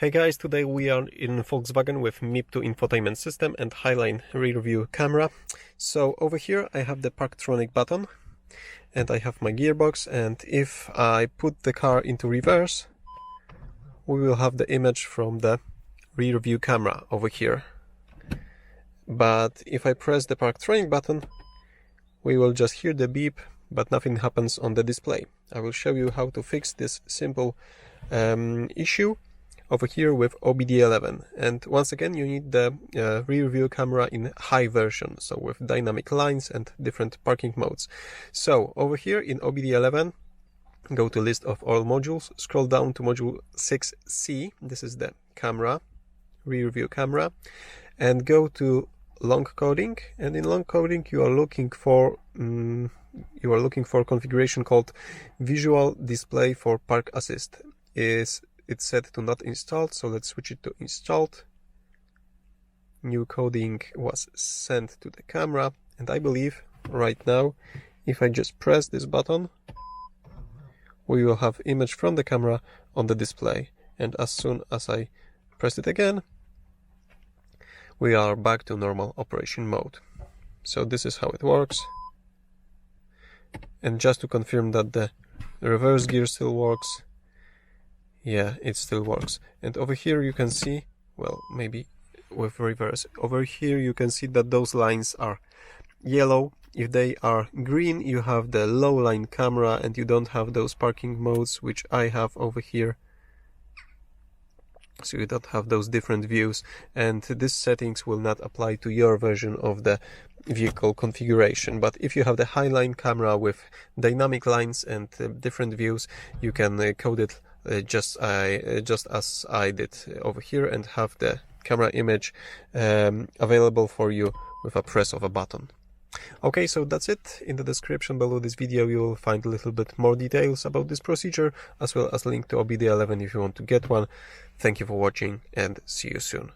Hey guys, today we are in Volkswagen with MIP2 infotainment system and highline rear view camera. So over here I have the parktronic button and I have my gearbox, and if I put the car into reverse we will have the image from the rear view camera over here. But if I press the parktronic button we will just hear the beep, but nothing happens on the display. I will show you how to fix this simple issue over here with OBDeleven. And once again you need the rear view camera in high version, so with dynamic lines and different parking modes. So over here in OBDeleven, go to list of all modules, scroll down to module 6C, this is the camera, rear view camera, and go to long coding, and in long coding you are looking for configuration called visual display for park assist. It's set to not installed, so let's switch it to installed. New coding was sent to the camera, and I believe right now if I just press this button we will have image from the camera on the display, and as soon as I press it again we are back to normal operation mode. So this is how it works. And just to confirm that the reverse gear still works, yeah, it still works. And over here you can see, well, maybe with reverse, over here you can see that those lines are yellow. If they are green you have the low line camera and you don't have those parking modes which I have over here. So you don't have those different views, and these settings will not apply to your version of the vehicle configuration. But if you have the highline camera with dynamic lines and different views, you can code it just as I did over here and have the camera image available for you with a press of a button. Okay, so that's it. In the description below this video you will find a little bit more details about this procedure, as well as link to OBDeleven if you want to get one. Thank you for watching and see you soon.